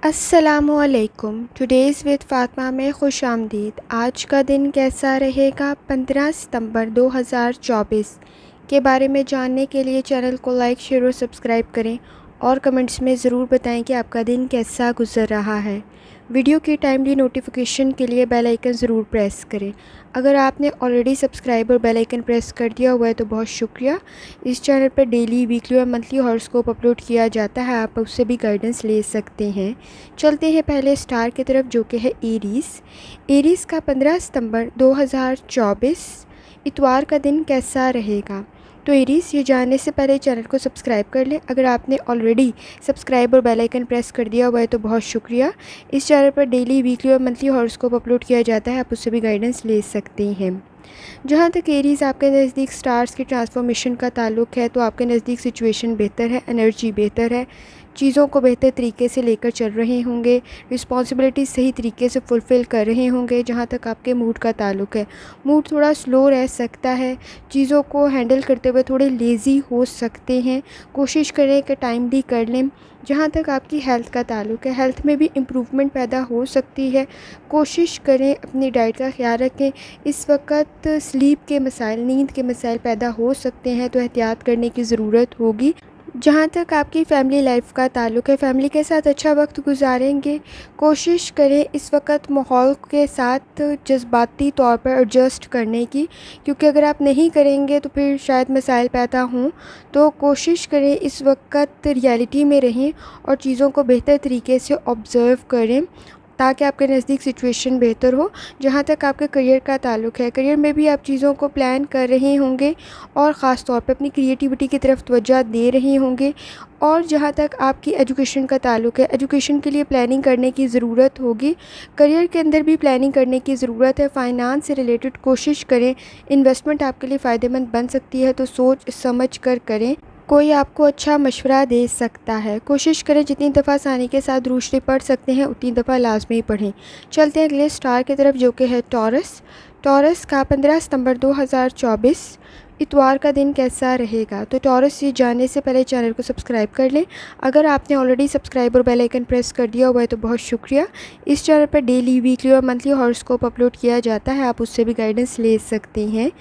अस्सलामुअलैकुम। Today's with Fatima में खुश आमदीद। आज का दिन कैसा रहेगा 15 सितंबर 2024 के बारे में जानने के लिए चैनल को लाइक शेयर और सब्सक्राइब करें और कमेंट्स में ज़रूर बताएं कि आपका दिन कैसा गुजर रहा है। वीडियो की टाइमली नोटिफिकेशन के लिए बेल आइकन ज़रूर प्रेस करें। अगर आपने ऑलरेडी सब्सक्राइब और बेल आइकन प्रेस कर दिया हुआ है तो बहुत शुक्रिया। इस चैनल पर डेली, वीकली और मंथली हॉरोस्कोप अपलोड किया जाता है, आप उससे भी गाइडेंस ले सकते हैं। चलते हैं पहले स्टार की तरफ, जो कि है एरीज़। एरीज़ का 15 सितंबर 2024 इतवार का दिन कैसा रहेगा। तो एरीज़, ये जानने से पहले चैनल को सब्सक्राइब कर लें। अगर आपने ऑलरेडी सब्सक्राइब और बेल आइकन प्रेस कर दिया हुआ है तो बहुत शुक्रिया। इस चैनल पर डेली, वीकली और मंथली हॉरोस्कोप अपलोड किया जाता है, आप उससे भी गाइडेंस ले सकते हैं। जहाँ तक एरीज़ आपके नज़दीक स्टार्स की ट्रांसफॉर्मेशन का ताल्लुक़ है, तो आपके नज़दीक सिचुएशन बेहतर है, एनर्जी बेहतर है, चीज़ों को बेहतर तरीके से लेकर चल रहे होंगे, रिस्पॉन्सिबिलिटी सही तरीके से फुलफ़िल कर रहे होंगे। जहाँ तक आपके मूड का ताल्लुक़ है, मूड थोड़ा स्लो रह सकता है, चीज़ों को हैंडल करते हुए थोड़े लेज़ी हो सकते हैं। कोशिश करें कि टाइमली कर लें। जहाँ तक आपकी हेल्थ का ताल्लुक़ है, हेल्थ में भी इम्प्रूवमेंट पैदा हो सकती है। कोशिश करें अपनी डाइट का ख्याल रखें। इस वक्त स्लीप के मसाइल, नींद के मसाइल पैदा हो सकते हैं, तो एहतियात करने की ज़रूरत होगी। जहाँ तक आपकी फ़ैमिली लाइफ का ताल्लुक़ है, फ़ैमिली के साथ अच्छा वक्त गुजारेंगे। कोशिश करें इस वक्त माहौल के साथ जज्बाती तौर पर एडजस्ट करने की, क्योंकि अगर आप नहीं करेंगे तो फिर शायद मसाइल पैदा हों। तो कोशिश करें इस वक्त रियलिटी में रहें और चीज़ों को बेहतर तरीके से ऑब्ज़र्व करें, ताकि आपके नज़दीक सिचुएशन बेहतर हो। जहाँ तक आपके करियर का ताल्लुक़ है, करियर में भी आप चीज़ों को प्लान कर रहे होंगे और ख़ास तौर पे अपनी क्रिएटिविटी की तरफ तवज्जो दे रहे होंगे। और जहाँ तक आपकी एजुकेशन का ताल्लुक़ है, एजुकेशन के लिए प्लानिंग करने की ज़रूरत होगी। करियर के अंदर भी प्लानिंग करने की ज़रूरत है। फ़ाइनेंस से रिलेटेड कोशिश करें, इन्वेस्टमेंट आपके लिए फ़ायदेमंद बन सकती है, तो सोच समझ कर करें। कोई आपको अच्छा मशवरा दे सकता है। कोशिश करें जितनी दफ़ा आसानी के साथ दूसरे पढ़ सकते हैं उतनी दफ़ा लाजमी पढ़ें। चलते हैं अगले स्टार की तरफ, जो कि है टॉरस। टॉरस का 15 सितंबर 2024 इतवार का दिन कैसा रहेगा। तो टॉरस, ये जानने से पहले चैनल को सब्सक्राइब कर लें। अगर आपने ऑलरेडी सब्सक्राइब और बेल आइकन प्रेस कर दिया हुआ है तो बहुत शुक्रिया। इस चैनल पर डेली, वीकली और मंथली हॉरोस्कोप अपलोड किया जाता है, आप उससे भी गाइडेंस ले सकते हैं।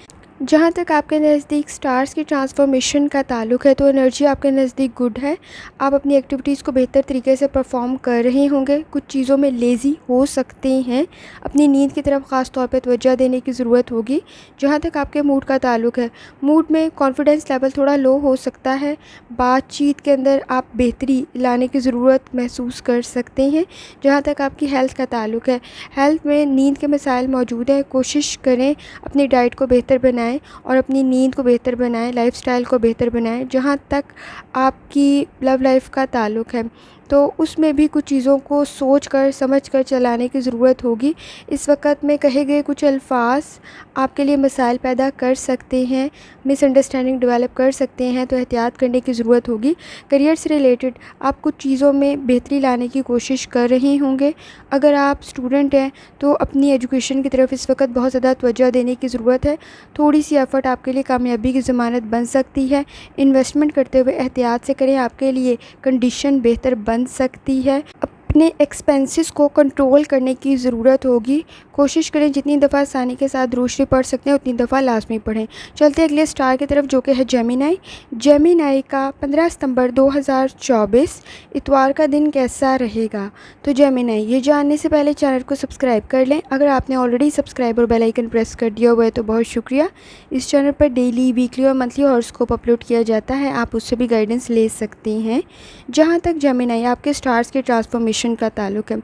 जहाँ तक आपके नज़दीक स्टार्स की ट्रांसफॉर्मेशन का ताल्लुक़ है, तो एनर्जी आपके नज़दीक गुड है। आप अपनी एक्टिविटीज़ को बेहतर तरीके से परफॉर्म कर रहे होंगे। कुछ चीज़ों में लेज़ी हो सकते हैं। अपनी नींद की तरफ ख़ास तौर पे तवज्जो देने की ज़रूरत होगी। जहाँ तक आपके मूड का ताल्लुक़ है, मूड में कॉन्फिडेंस लेवल थोड़ा लो हो सकता है। बातचीत के अंदर आप बेहतरी लाने की ज़रूरत महसूस कर सकते हैं। जहाँ तक आपकी हेल्थ का ताल्लुक़ है, हेल्थ में नींद के मसाइल मौजूद हैं। कोशिश करें अपनी डाइट को बेहतर बनाएं और अपनी नींद को बेहतर बनाएं, लाइफस्टाइल को बेहतर बनाएं। जहाँ तक आपकी लव लाइफ का ताल्लुक़ है, तो उसमें भी कुछ चीज़ों को सोच कर समझ कर चलाने की ज़रूरत होगी। इस वक्त में कहे गए कुछ अल्फाज आपके लिए मसाइल पैदा कर सकते हैं, मिसअंडरस्टैंडिंग डेवलप कर सकते हैं, तो एहतियात करने की ज़रूरत होगी। करियर से रिलेटेड आप कुछ चीज़ों में बेहतरी लाने की कोशिश कर रहे होंगे। अगर आप स्टूडेंट हैं तो अपनी एजुकेशन की तरफ इस वक्त बहुत ज़्यादा तवज्जो देने की ज़रूरत है। थोड़ी सी एफ़र्ट आपके लिए कामयाबी की ज़मानत बन सकती है। इन्वेस्टमेंट करते हुए एहतियात से करें, आपके लिए कंडीशन बेहतर बन सकती है। अपने एक्सपेंसेस को कंट्रोल करने की ज़रूरत होगी। कोशिश करें जितनी दफ़ा आसानी के साथ दूसरी पढ़ सकते हैं उतनी दफ़ा लाजमी पढ़ें। चलते हैं अगले स्टार की तरफ, जो कि है जेमिनाई। जेमिनाई का 15 सितंबर 2024 इतवार का दिन कैसा रहेगा। तो जेमिनाई, ये जानने से पहले चैनल को सब्सक्राइब कर लें। अगर आपने ऑलरेडी सब्सक्राइब और बेल आइकन प्रेस कर दिया हुआ है तो बहुत शुक्रिया। इस चैनल पर डेली, वीकली और मंथली हॉरोस्कोप अपलोड किया जाता है, आप उससे भी गाइडेंस ले सकते हैं। जहाँ तक जेमिनाई आपके स्टार्स की ट्रांसफॉर्मेशन का ताल्लुक़ है,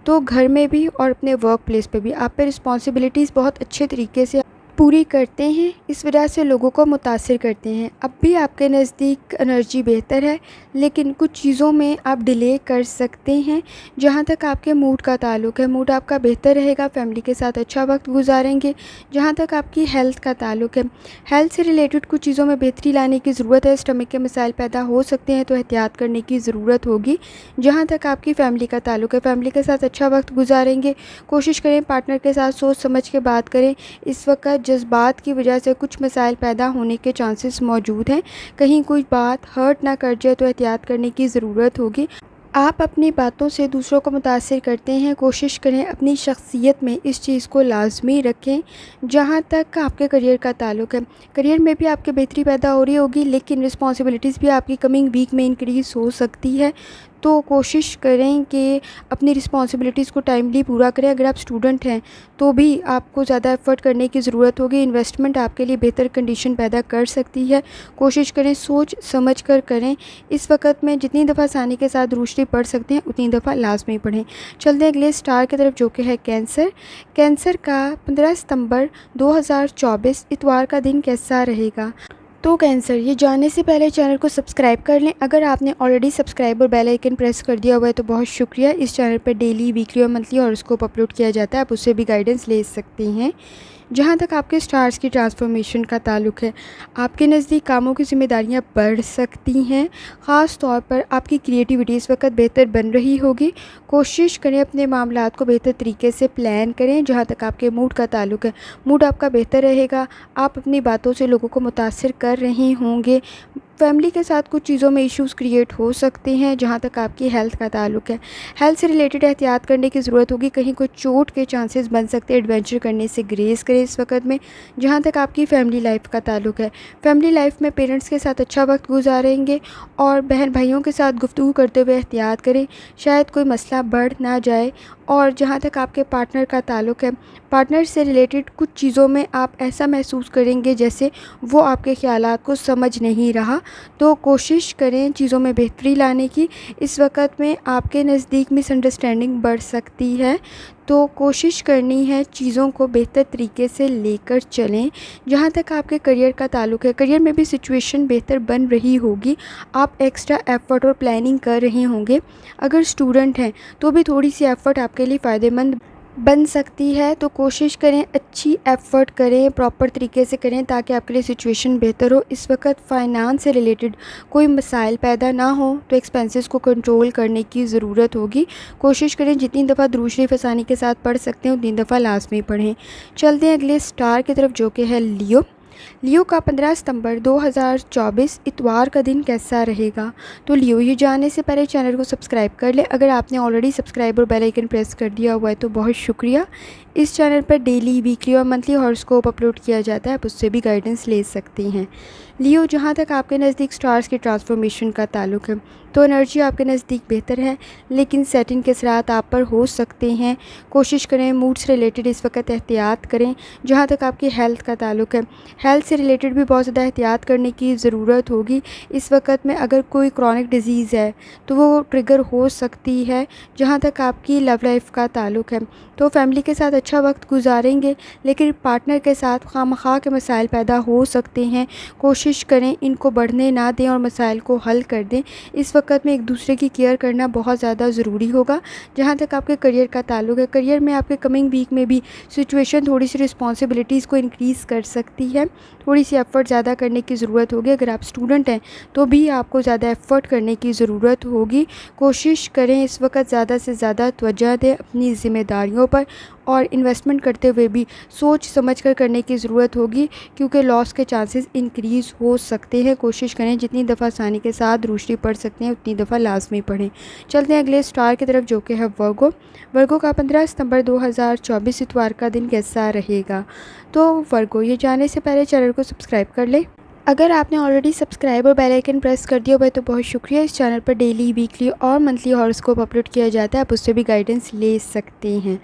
तो घर में भी और अपने वर्क प्लेस पे भी आप पे रिस्पॉन्सिबिलिटीज़ बहुत अच्छे तरीके से पूरी करते हैं। इस वजह से लोगों को मुतासिर करते हैं। अब भी आपके नज़दीक एनर्जी बेहतर है, लेकिन कुछ चीज़ों में आप डिले कर सकते हैं। जहाँ तक आपके मूड का ताल्लुक़ है, मूड आपका बेहतर रहेगा, फैमिली के साथ अच्छा वक्त गुजारेंगे। जहाँ तक आपकी हेल्थ का ताल्लुक़ है, हेल्थ से रिलेटेड कुछ चीज़ों में बेहतरी लाने की ज़रूरत है। स्टमक के मसाइल पैदा हो सकते हैं, तो एहतियात करने की ज़रूरत होगी। जहाँ तक आपकी फ़ैमिली का ताल्लुक़ है, फैमिली के साथ अच्छा वक्त गुजारेंगे। कोशिश करें पार्टनर के साथ सोच समझ के बात करें। इस वक्त जज्बात की वजह से कुछ मसाइल पैदा होने के चांसेस मौजूद हैं। कहीं कोई बात हर्ट ना कर जाए तो एहतियात करने की ज़रूरत होगी। आप अपनी बातों से दूसरों को मुतासिर करते हैं। कोशिश करें अपनी शख्सियत में इस चीज़ को लाज़मी रखें। जहाँ तक आपके करियर का ताल्लुक़ है, करियर में भी आपकी बेहतरी पैदा हो रही होगी, लेकिन रिस्पॉन्सिबिलिटीज़ भी आपकी कमिंग वीक में इंक्रीज़ हो सकती है। तो कोशिश करें कि अपनी रिस्पॉन्सिबिलिटीज़ को टाइमली पूरा करें। अगर आप स्टूडेंट हैं तो भी आपको ज़्यादा एफ़र्ट करने की ज़रूरत होगी। इन्वेस्टमेंट आपके लिए बेहतर कंडीशन पैदा कर सकती है। कोशिश करें सोच समझ कर करें। इस वक्त में जितनी दफ़ा आसानी के साथ रोशनी पढ़ सकते हैं उतनी दफ़ा लाजमी पढ़ें। चलते हैं अगले स्टार की तरफ, जो कि है कैंसर। कैंसर का 15 सितंबर 2024 इतवार का दिन कैसा रहेगा? तो कैंसर, ये जानने से पहले चैनल को सब्सक्राइब कर लें। अगर आपने ऑलरेडी सब्सक्राइब और बेल आइकन प्रेस कर दिया हुआ है तो बहुत शुक्रिया। इस चैनल पर डेली, वीकली और मंथली हॉरोस्कोप अपलोड किया जाता है, आप उससे भी गाइडेंस ले सकती हैं। जहाँ तक आपके स्टार्स की ट्रांसफॉर्मेशन का ताल्लुक़ है, आपके नज़दीक कामों की ज़िम्मेदारियाँ बढ़ सकती हैं। ख़ास तौर पर आपकी क्रिएटिविटी इस वक्त बेहतर बन रही होगी। कोशिश करें अपने मामलात को बेहतर तरीके से प्लान करें। जहाँ तक आपके मूड का ताल्लुक़ है, मूड आपका बेहतर रहेगा। आप अपनी बातों से लोगों को मुतासिर कर रहे होंगे। फैमिली के साथ कुछ चीज़ों में इश्यूज़ क्रिएट हो सकते हैं। जहाँ तक आपकी हेल्थ का ताल्लुक़ है, हेल्थ से रिलेटेड एहतियात करने की ज़रूरत होगी। कहीं कोई चोट के चांसेस बन सकते हैं। एडवेंचर करने से ग्रेस करें इस वक्त में। जहाँ तक आपकी फैमिली लाइफ का ताल्लुक़ है, फैमिली लाइफ में पेरेंट्स के साथ अच्छा वक्त गुजारेंगे और बहन भाइयों के साथ गुफ्तगू करते हुए एहतियात करें, शायद कोई मसला बढ़ ना जाए। और जहाँ तक आपके पार्टनर का ताल्लुक़ है, पार्टनर से रिलेटेड कुछ चीज़ों में आप ऐसा महसूस करेंगे जैसे वो आपके ख़यालात को समझ नहीं रहा। तो कोशिश करें चीज़ों में बेहतरी लाने की। इस वक्त में आपके नज़दीक मिसअंडरस्टैंडिंग बढ़ सकती है, तो कोशिश करनी है चीज़ों को बेहतर तरीके से लेकर चलें। जहाँ तक आपके करियर का ताल्लुक़ है, करियर में भी सिचुएशन बेहतर बन रही होगी। आप एक्स्ट्रा एफ़र्ट और प्लानिंग कर रहे होंगे। अगर स्टूडेंट हैं तो भी थोड़ी सी एफ़र्ट आपके लिए फ़ायदेमंद बन सकती है। तो कोशिश करें अच्छी एफ़र्ट करें, प्रॉपर तरीके से करें ताकि आपके लिए सिचुएशन बेहतर हो। इस वक्त फ़ाइनांस से रिलेटेड कोई मसाइल पैदा ना हो, तो एक्सपेंसेस को कंट्रोल करने की ज़रूरत होगी। कोशिश करें जितनी दफ़ा दुरूद शरीफ आसानी के साथ पढ़ सकते हैं उतनी दफ़ा लाजमी पढ़ें। चलते हैं अगले स्टार की तरफ, जो कि है लियो। लियो का 15 सितंबर 2024 इतवार का दिन कैसा रहेगा? तो लियो, ये जानने से पहले चैनल को सब्सक्राइब कर लें। अगर आपने ऑलरेडी सब्सक्राइब और बेल आइकन प्रेस कर दिया हुआ है तो बहुत शुक्रिया। इस चैनल पर डेली, वीकली और मंथली हॉरोस्कोप अपलोड किया जाता है, आप उससे भी गाइडेंस ले सकती हैं। लियो, जहाँ तक आपके नज़दीक स्टार्स की ट्रांसफॉर्मेशन का ताल्लुक़ है, तो एनर्जी आपके नज़दीक बेहतर है, लेकिन सेटिंग के असरात आप पर हो सकते हैं। कोशिश करें मूड से रिलेटेड इस वक्त एहतियात करें। जहाँ तक आपकी हेल्थ का ताल्लुक़ है, हेल्थ से रिलेटेड भी बहुत ज़्यादा एहतियात करने की ज़रूरत होगी। इस वक्त में अगर कोई क्रॉनिक डिजीज़ है तो वो ट्रिगर हो सकती है। जहाँ तक आपकी लव लाइफ का ताल्लुक़ है, तो फैमिली के साथ अच्छा वक्त गुजारेंगे, लेकिन पार्टनर के साथ खामखा के मसाइल पैदा हो सकते हैं। कोशिश करें इनको बढ़ने ना दें और मसाइल को हल कर दें। इस वक्त में एक दूसरे की केयर करना बहुत ज़्यादा ज़रूरी होगा। जहाँ तक आपके करियर का ताल्लुक़ है, करियर में आपके कमिंग वीक में भी सिचुएशन थोड़ी सी रिस्पॉन्सिबिलिटीज़ को इंक्रीज़ कर सकती है। थोड़ी सी एफ़र्ट ज़्यादा करने की ज़रूरत होगी। अगर आप स्टूडेंट हैं तो भी आपको ज़्यादा एफ़र्ट करने की ज़रूरत होगी। कोशिश करें इस वक्त ज़्यादा से ज़्यादा तवज्जो दें अपनी ज़िम्मेदारियों पर, और इन्वेस्टमेंट करते हुए भी सोच समझ कर करने की ज़रूरत होगी, क्योंकि लॉस के चांसेस इंक्रीज़ हो सकते हैं। कोशिश करें जितनी दफ़ा आसानी के साथ रोशनी पढ़ सकते हैं उतनी दफ़ा लाजमी पढ़ें। चलते हैं अगले स्टार की तरफ, जो कि है वर्गो। वर्गो का 15 सितंबर 2024 इतवार का दिन कैसा रहेगा? तो वर्गो, ये जानने से पहले चैनल को सब्सक्राइब कर लें। अगर आपने ऑलरेडी सब्सक्राइब और बेल आइकन प्रेस कर दिया हुआ है तो बहुत शुक्रिया। इस चैनल पर डेली, वीकली और मंथली हॉरोस्कोप अपलोड किया जाता है, आप उससे भी गाइडेंस ले सकते हैं।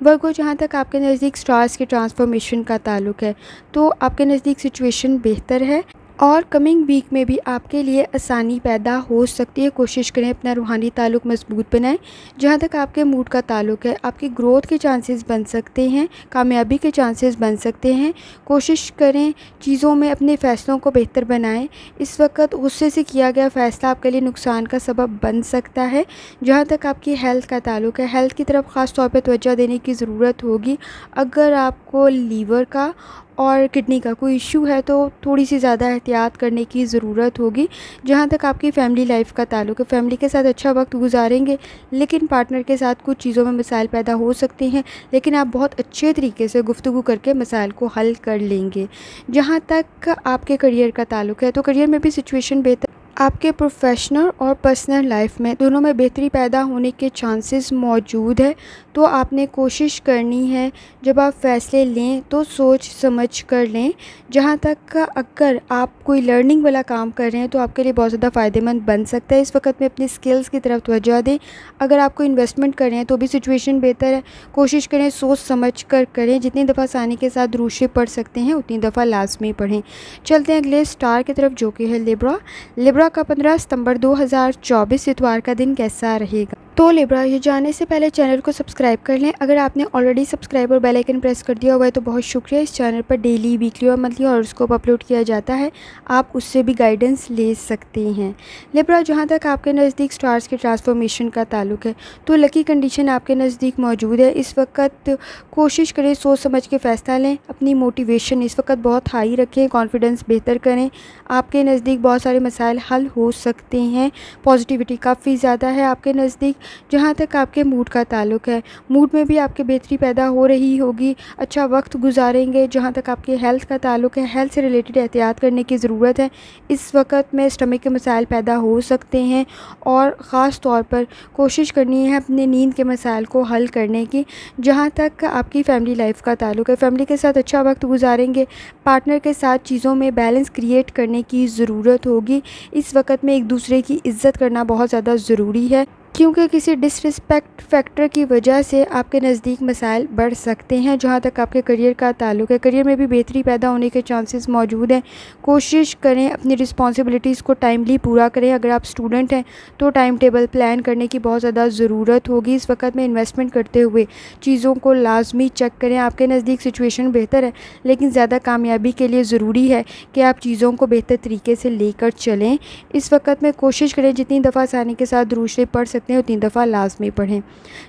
वर्गो, जहाँ तक आपके नज़दीक स्टार्स की ट्रांसफॉर्मेशन का ताल्लुक़ है, तो आपके नज़दीक सिचुएशन बेहतर है और कमिंग वीक में भी आपके लिए आसानी पैदा हो सकती है। कोशिश करें अपना रूहानी ताल्लुक़ मजबूत बनाएं। जहाँ तक आपके मूड का ताल्लुक़ है, आपकी ग्रोथ के चांसेस बन सकते हैं, कामयाबी के चांसेस बन सकते हैं। कोशिश करें चीज़ों में अपने फ़ैसलों को बेहतर बनाएं। इस वक्त गुस्से से किया गया फ़ैसला आपके लिए नुकसान का सबब बन सकता है। जहाँ तक आपकी हेल्थ का ताल्लुक़ है, हेल्थ की तरफ ख़ास तौर पर तवज्जो देने की ज़रूरत होगी। अगर आपको लीवर का और किडनी का कोई इशू है तो थोड़ी सी ज़्यादा एहतियात करने की ज़रूरत होगी। जहाँ तक आपकी फ़ैमिली लाइफ का ताल्लुक़ है, फैमिली के साथ अच्छा वक्त गुजारेंगे, लेकिन पार्टनर के साथ कुछ चीज़ों में मसाइल पैदा हो सकते हैं, लेकिन आप बहुत अच्छे तरीके से गुफ्तगू करके मसाइल को हल कर लेंगे। जहाँ तक आपके करियर का ताल्लुक़ है, तो करियर में भी सिचुएशन बेहतर आपके प्रोफेशनल और पर्सनल लाइफ में दोनों में बेहतरी पैदा होने के चांसेस मौजूद है। तो आपने कोशिश करनी है जब आप फ़ैसले लें तो सोच समझ कर लें। जहाँ तक का अगर आप कोई लर्निंग वाला काम कर रहे हैं तो आपके लिए बहुत ज़्यादा फ़ायदेमंद बन सकता है। इस वक्त में अपनी स्किल्स की तरफ तवज्जो दें। अगर आप कोई इन्वेस्टमेंट कर रहे हैं तो भी सिचुएशन बेहतर है। कोशिश करें सोच समझ कर करें। जितनी दफ़ा आसानी के साथ दूसरे पढ़ सकते हैं उतनी दफ़ा लाजमी पढ़ें। चलते हैं अगले स्टार की तरफ जो कि है लिब्रा। लिब्रा का 15 सितंबर 2024 इतवार का दिन कैसा रहेगा। तो लिब्रा, ये जानने से पहले चैनल को सब्सक्राइब कर लें। अगर आपने ऑलरेडी सब्सक्राइब और बेल आइकन प्रेस कर दिया हुआ है तो बहुत शुक्रिया। इस चैनल पर डेली, वीकली और मंथली हॉरोस्कोप अपलोड किया जाता है, आप उससे भी गाइडेंस ले सकते हैं। लिब्रा, जहाँ तक आपके नज़दीक स्टार्स के ट्रांसफॉर्मेशन का ताल्लुक है तो लकी कंडीशन आपके नज़दीक मौजूद है। इस वक्त कोशिश करें सोच समझ के फ़ैसला लें। अपनी मोटिवेशन इस वक्त बहुत हाई रखें, कॉन्फिडेंस बेहतर करें। आपके नज़दीक बहुत सारे मसाइल हल हो सकते हैं। पॉजिटिविटी काफ़ी ज़्यादा है आपके नज़दीक। जहाँ तक आपके मूड का ताल्लुक है, मूड में भी आपके बेहतरी पैदा हो रही होगी, अच्छा वक्त गुजारेंगे। जहाँ तक आपके हेल्थ का ताल्लुक है, हेल्थ से रिलेटेड एहतियात करने की ज़रूरत है। इस वक्त में स्टमक के मसाइल पैदा हो सकते हैं और ख़ास तौर पर कोशिश करनी है अपने नींद के मसाइल को हल करने की। जहाँ तक आपकी फ़ैमिली लाइफ का ताल्लुक है, फ़ैमिली के साथ अच्छा वक्त गुजारेंगे। पार्टनर के साथ चीज़ों में बैलेंस क्रिएट करने की ज़रूरत होगी। इस वक्त में एक दूसरे की इज़्ज़त करना बहुत ज़्यादा ज़रूरी है, क्योंकि किसी डिसरिस्पेक्ट फैक्टर की वजह से आपके नज़दीक मसाइल बढ़ सकते हैं। जहाँ तक आपके करियर का ताल्लुक है, करियर में भी बेहतरी पैदा होने के चांसेस मौजूद हैं। कोशिश करें अपनी रिस्पॉन्सिबिलिटीज़ को टाइमली पूरा करें। अगर आप स्टूडेंट हैं तो टाइम टेबल प्लान करने की बहुत ज़्यादा ज़रूरत होगी। इस वक्त में इन्वेस्टमेंट करते हुए चीज़ों को लाजमी चेक करें। आपके नज़दीक सिचुएशन बेहतर है, लेकिन ज़्यादा कामयाबी के लिए ज़रूरी है कि आप चीज़ों को बेहतर तरीके से लेकर चलें। इस वक्त में कोशिश करें जितनी दफ़ा आसानी के साथ दुरूद शरीफ पढ़ सकते हैं उतनी दफ़ा लाजमी पढ़ें।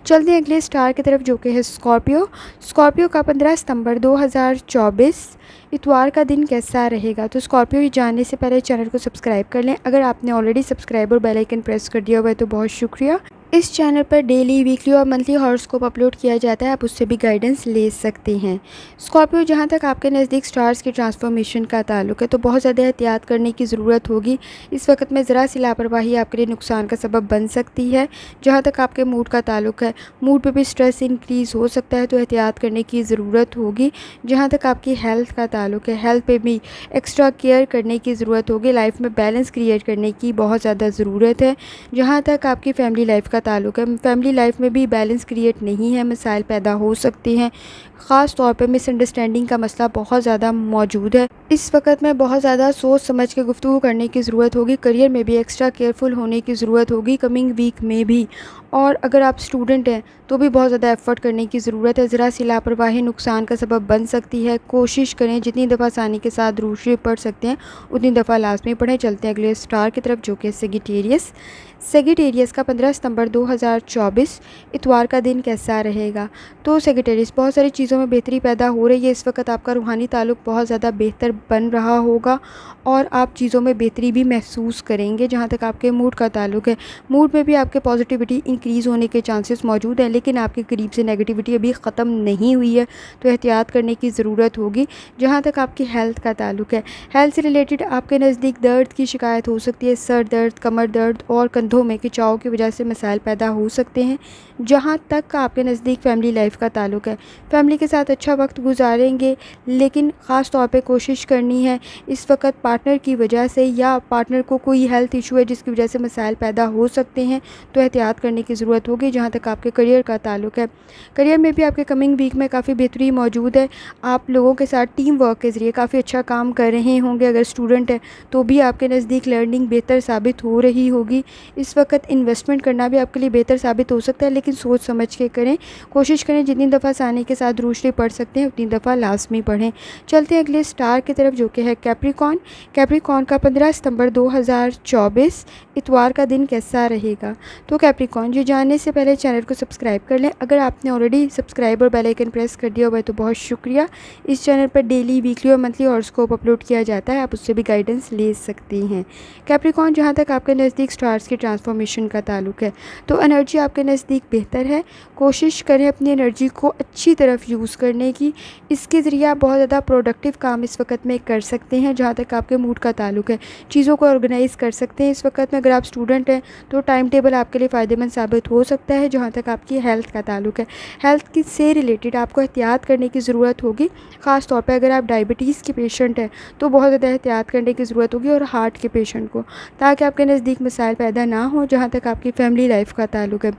चलते हैं अगले स्टार की तरफ जो कि है स्कॉर्पियो। स्कॉर्पियो का 15 सितंबर 2024 इतवार का दिन कैसा रहेगा। तो स्कॉर्पियो, ये जानने से पहले चैनल को सब्सक्राइब कर लें। अगर आपने ऑलरेडी सब्सक्राइब और बेल आइकन प्रेस कर दिया हुआ है तो बहुत शुक्रिया। इस चैनल पर डेली, वीकली और मंथली हॉरोस्कोप अपलोड किया जाता है, आप उससे भी गाइडेंस ले सकते हैं। स्कॉर्पियो, जहाँ तक आपके नज़दीक स्टार्स की ट्रांसफॉर्मेशन का ताल्लुक है तो बहुत ज़्यादा एहतियात करने की ज़रूरत होगी। इस वक्त में ज़रा सी लापरवाही आपके लिए नुकसान का सबब बन सकती है। जहाँ तक आपके मूड का ताल्लुक है, मूड पे भी स्ट्रेस इंक्रीज़ हो सकता है तो एहतियात करने की ज़रूरत होगी। जहाँ तक आपकी हेल्थ का ताल्लुक है, हेल्थ पे भी एक्स्ट्रा केयर करने की ज़रूरत होगी। लाइफ में बैलेंस क्रिएट करने की बहुत ज़्यादा ज़रूरत है। जहाँ तक आपकी फ़ैमिली लाइफ का ताल्लुक है, फैमिली लाइफ में भी बैलेंस क्रिएट नहीं है, मसाइल पैदा हो सकते हैं। ख़ास तौर पे मिसअंडरस्टैंडिंग का मसला बहुत ज़्यादा मौजूद है। इस वक्त में बहुत ज़्यादा सोच समझ के गुफ्तगू करने की ज़रूरत होगी। करियर में भी एक्स्ट्रा केयरफुल होने की ज़रूरत होगी कमिंग वीक में भी। और अगर आप स्टूडेंट हैं तो भी बहुत ज़्यादा एफ़र्ट करने की ज़रूरत है। ज़रा सी लापरवाही नुकसान का सबब बन सकती है। कोशिश करें जितनी दफ़ा आसानी के साथ दुरूद शरीफ पढ़ सकते हैं उतनी दफ़ा लाजमी पढ़ें। चलते हैं अगले स्टार की तरफ जो कि सेजिटेरियस। सेजिटेरियस का 15 सितंबर 2024 इतवार का दिन कैसा रहेगा। तो सेजिटेरियस, बहुत सारी चीज़ों में बेहतरी पैदा हो रही है। इस वक्त आपका रूहानी ताल्लुक बहुत ज़्यादा बेहतर बन रहा होगा और आप चीज़ों में बेहतरी भी महसूस करेंगे। जहाँ तक आपके मूड का ताल्लुक है, मूड में भी आपके पॉजिटिविटी इंक्रीज़ होने के चांसेस मौजूद हैं, लेकिन आपके करीब से नेगेटिविटी अभी ख़त्म नहीं हुई है तो एहतियात करने की ज़रूरत होगी। जहाँ तक आपकी हेल्थ का ताल्लुक है, हेल्थ से रिलेटेड आपके नज़दीक दर्द की शिकायत हो सकती है। सर दर्द, कमर दर्द और कंधों में खिंचाव की वजह से मसाइल पैदा हो सकते हैं। जहाँ तक आपके नज़दीक फैमिली लाइफ का ताल्लुक है, फैमिली के साथ अच्छा वक्त गुजारेंगे, लेकिन ख़ास तौर पे कोशिश करनी है इस वक्त पार्टनर की वजह से या पार्टनर को कोई हेल्थ इशू है जिसकी वजह से मसाइल पैदा हो सकते हैं तो एहतियात करने की ज़रूरत होगी। जहाँ तक आपके करियर का ताल्लुक है, करियर में भी आपके कमिंग वीक में काफ़ी बेहतरी मौजूद है। आप लोगों के साथ टीम वर्क के ज़रिए काफ़ी अच्छा काम कर रहे होंगे। अगर स्टूडेंट है तो भी आपके नज़दीक लर्निंग बेहतर साबित हो रही होगी। इस वक्त इन्वेस्टमेंट करना भी आपके लिए बेहतर साबित हो सकता है, लेकिन सोच समझ के करें। कोशिश करें जितनी दफ़ा आसानी के साथ दुरूद शरीफ पढ़ सकते हैं उतनी दफ़ा लाजमी पढ़ें। चलते हैं अगले स्टार की तरफ जो कि है कैप्रिकॉर्न। कैप्रिकॉर्न का 15 सितंबर 2024 इतवार का दिन कैसा रहेगा। तो कैप्रिकॉर्न, ये जानने से पहले चैनल को सब्सक्राइब कर लें। अगर आपने ऑलरेडी सब्सक्राइब और बेल आइकन प्रेस कर दिया हुआ है तो बहुत शुक्रिया। इस चैनल पर डेली, वीकली और मंथली हॉरोस्कोप अपलोड किया जाता है, आप उससे भी गाइडेंस ले सकती हैं। कैप्रिकॉर्न, जहाँ तक आपके नज़दीक स्टार्स की ट्रांसफॉर्मेशन का ताल्लुक है तो एनर्जी आपके नज़दीक बेहतर है। कोशिश करें अपनी एनर्जी को अच्छी तरफ यूज़ करने की। इसके ज़रिए आप बहुत ज़्यादा प्रोडक्टिव काम इस वक्त में कर सकते हैं। जहाँ तक आपके मूड का ताल्लुक है, चीज़ों को ऑर्गेनाइज़ कर सकते हैं। इस वक्त में अगर आप स्टूडेंट हैं तो टाइम टेबल आपके लिए फ़ायदेमंद साबित हो सकता है। जहाँ तक आपकी हेल्थ का ताल्लुक है, हेल्थ की से रिलेटेड आपको एहतियात करने की ज़रूरत होगी। ख़ास तौर पे अगर आप डायबिटीज़ के पेशेंट हैं तो बहुत ज़्यादा एहतियात करने की ज़रूरत होगी, और हार्ट के पेशेंट को, ताकि आपके नज़दीक मसाइल पैदा ना हो। जहाँ तक आपकी फ़ैमिली लाइफ का ताल्लुक है,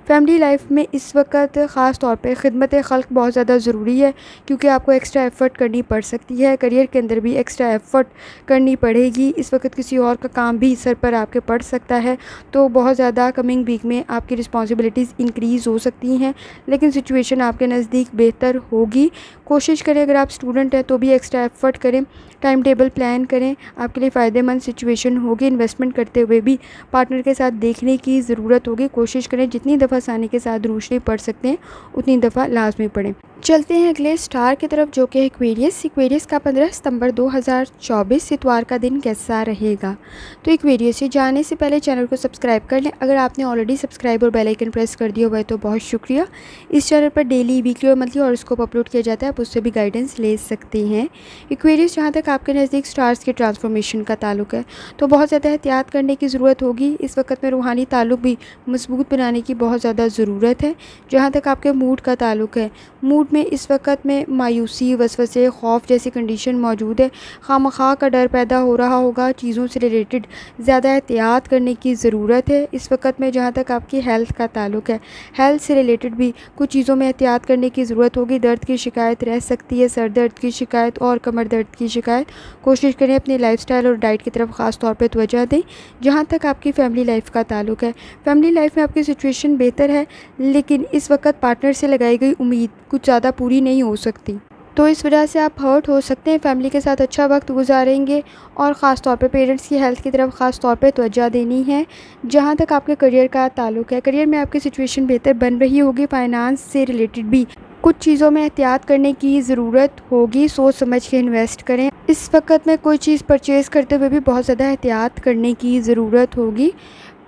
फ़ैमिली लाइफ में इस वक्त ख़ास तौर पे खिदमत खल्क़ बहुत ज़्यादा ज़रूरी है, क्योंकि आपको एक्स्ट्रा एफ़र्ट करनी पड़ सकती है। करियर के अंदर भी एक्स्ट्रा एफ़र्ट करनी पड़ेगी। इस वक्त किसी और का काम भी सर पर आपके पड़ सकता है, तो बहुत ज़्यादा कमिंग वीक में आपकी रिस्पॉन्सिबिलिटीज़ इंक्रीज़ हो सकती हैं, लेकिन सिचुएशन आपके नज़दीक बेहतर होगी। कोशिश करें, अगर आप स्टूडेंट हैं तो भी एक्स्ट्रा एफ़र्ट करें, टाइम टेबल प्लान करें, आपके लिए फ़ायदेमंद सिचुएशन होगी। इन्वेस्टमेंट करते हुए भी पार्टनर के साथ देखने की ज़रूरत होगी। कोशिश करें जितनी दफ़ा आसानी के साथ रोशनी पढ़ सकते हैं उतनी दफ़ा लाजमी पढ़ें। चलते हैं अगले स्टार की तरफ, जो कि एक्वेरियस। एक्वेरियस का 15 सितंबर 2024 इतवार का दिन कैसा रहेगा। तो एक्वेरियस, ये जानने से पहले चैनल को सब्सक्राइब कर लें। अगर आपने ऑलरेडी सब्सक्राइब और बेल आइकन प्रेस कर दिया हुआ है तो बहुत शुक्रिया। इस चैनल पर डेली, वीकली और मंथली हॉरोस्कोप अपलोड किया जाता है, आप उससे भी गाइडेंस ले सकते हैं। एक्वेरियस, जहाँ तक आपके नज़दीक स्टार्स की ट्रांसफॉर्मेशन का ताल्लुक है तो बहुत ज़्यादा एहतियात करने की ज़रूरत होगी। इस वक्त में रूहानी ताल्लुक भी मजबूत बनाने की बहुत ज़्यादा ज़रूरत है। जहाँ तक आपके मूड का ताल्लुक है, मूड में इस वक्त में मायूसी, वसवसे, खौफ जैसी कंडीशन मौजूद है। खामखा का डर पैदा हो रहा होगा। चीज़ों से रिलेटेड ज़्यादा एहतियात करने की ज़रूरत है इस वक्त में। जहाँ तक आपकी हेल्थ का ताल्लुक है, हेल्थ से रिलेटेड भी कुछ चीज़ों में एहतियात करने की ज़रूरत होगी। दर्द की शिकायत रह सकती है, सर दर्द की शिकायत और कमर दर्द की शिकायत। कोशिश करें अपनी लाइफस्टाइल और डाइट की तरफ ख़ास तौर पर तवज्जो दें। जहाँ तक आपकी फ़ैमिली लाइफ का ताल्लुक है, फ़ैमिली लाइफ में आपकी सिचुएशन बेहतर है, लेकिन इस वक्त पार्टनर से लगाई गई उम्मीद कुछ ज़्यादा पूरी नहीं हो सकती, तो इस वजह से आप हर्ट हो सकते हैं। फैमिली के साथ अच्छा वक्त गुजारेंगे, और ख़ास तौर पे पेरेंट्स की हेल्थ की तरफ ख़ास तौर पे तवज्जो देनी है। जहाँ तक आपके करियर का ताल्लुक है, करियर में आपकी सिचुएशन बेहतर बन रही होगी। फाइनेंस से रिलेटेड भी कुछ चीज़ों में एहतियात करने की ज़रूरत होगी। सोच समझ के इन्वेस्ट करें। इस वक्त में कोई चीज़ परचेज़ करते हुए भी बहुत ज़्यादा एहतियात करने की ज़रूरत होगी।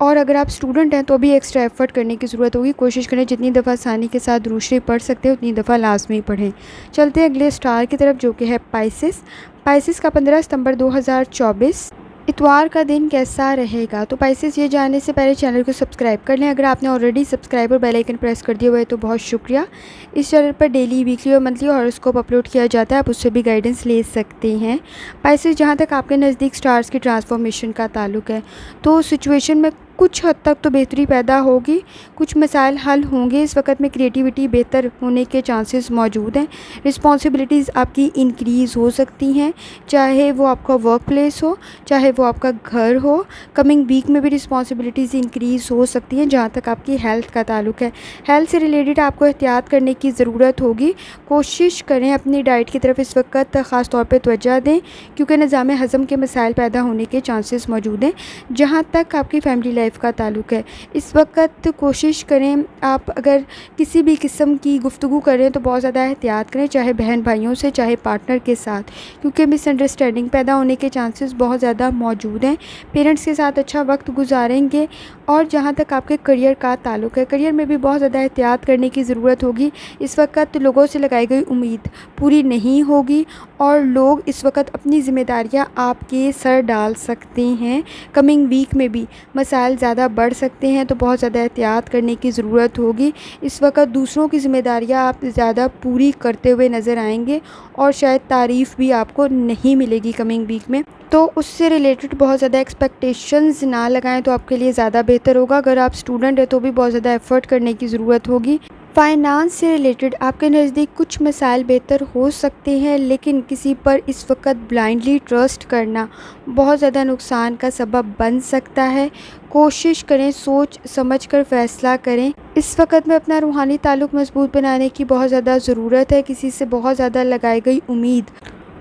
और अगर आप स्टूडेंट हैं तो भी एक्स्ट्रा एफ़र्ट करने की ज़रूरत होगी। कोशिश करें जितनी दफ़ा आसानी के साथ रोशनी पढ़ सकते हैं उतनी दफ़ा लाजमी पढ़ें। चलते हैं अगले स्टार की तरफ, जो कि है पाइसेस। पाइसेस का 15 सितंबर 2024 इतवार का दिन कैसा रहेगा। तो पाइसेस, ये जानने से पहले चैनल को सब्सक्राइब कर लें। अगर आपने ऑलरेडी सब्सक्राइब और बेल आइकन प्रेस कर दिया हुआ है तो बहुत शुक्रिया। इस चैनल पर डेली, वीकली और मंथली हॉरोस्कोप अपलोड किया जाता है, आप उससे भी गाइडेंस ले सकते हैं। पाइसेस, जहाँ तक आपके नज़दीक स्टार्स की ट्रांसफॉर्मेशन का ताल्लुक है तो सिचुएशन में कुछ हद तक तो बेहतरी पैदा होगी, कुछ मसाइल हल होंगे। इस वक्त में क्रिएटिविटी बेहतर होने के चांसेस मौजूद हैं। रिस्पॉन्सिबिलिटीज़ आपकी इंक्रीज़ हो सकती हैं, चाहे वो आपका वर्क प्लेस हो, चाहे वो आपका घर हो। कमिंग वीक में भी रिस्पॉन्सिबिलिटीज़ इंक्रीज़ हो सकती हैं। जहाँ तक आपकी हेल्थ का ताल्लुक है, हेल्थ से रिलेटेड आपको एहतियात करने की ज़रूरत होगी। कोशिश करें अपनी डाइट की तरफ इस वक्त ख़ास तौर पर तवज्जो दें, क्योंकि निज़ाम हज़म के मसाइल पैदा होने के चांसेस मौजूद हैं। जहाँ तक आपकी फैमिली लाइफ का ताल्लुक है, इस वक्त कोशिश करें आप अगर किसी भी किस्म की गुफ्तगू करें तो बहुत ज़्यादा एहतियात करें, चाहे बहन भाइयों से, चाहे पार्टनर के साथ, क्योंकि मिसअंडरस्टैंडिंग पैदा होने के चांसेस बहुत ज़्यादा मौजूद हैं। पेरेंट्स के साथ अच्छा वक्त गुजारेंगे। और जहाँ तक आपके करियर का ताल्लुक है, करियर में भी बहुत ज़्यादा एहतियात करने की ज़रूरत होगी। इस वक्त लोगों से लगाई गई उम्मीद पूरी नहीं होगी, और लोग इस वक्त अपनी ज़िम्मेदारियाँ आपके सर डाल सकते हैं। कमिंग वीक में भी मसाइल ज़्यादा बढ़ सकते हैं, तो बहुत ज़्यादा एहतियात करने की ज़रूरत होगी। इस वक्त दूसरों की ज़िम्मेदारियाँ आप ज़्यादा पूरी करते हुए नज़र आएंगे, और शायद तारीफ़ भी आपको नहीं मिलेगी कमिंग वीक में, तो उससे रिलेटेड बहुत ज़्यादा एक्सपेक्टेशंस ना लगाएं तो आपके लिए ज़्यादा बेहतर होगा। अगर आप स्टूडेंट हैं तो भी बहुत ज़्यादा एफ़र्ट करने की ज़रूरत होगी। फाइनेंस से रिलेटेड आपके नज़दीक कुछ मसाइल बेहतर हो सकते हैं, लेकिन किसी पर इस वक्त ब्लाइंडली ट्रस्ट करना बहुत ज़्यादा नुकसान का सबब बन सकता है। कोशिश करें सोच समझ कर फ़ैसला करें। इस वक्त में अपना रूहानी ताल्लुक़ मजबूत बनाने की बहुत ज़्यादा ज़रूरत है। किसी से बहुत ज़्यादा लगाई गई उम्मीद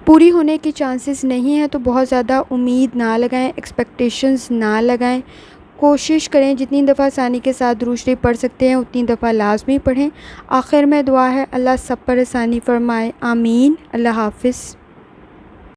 पूरी होने के चांसेस नहीं हैं, तो बहुत ज़्यादा उम्मीद ना लगाएं, एक्सपेक्टेशंस ना लगाएं। कोशिश करें जितनी दफ़ा आसानी के साथ दुरूद शरीफ पढ़ सकते हैं उतनी दफ़ा लाजमी पढ़ें। आखिर में दुआ है, अल्लाह सब पर आसानी फरमाए, आमीन। अल्लाह हाफ़िज़।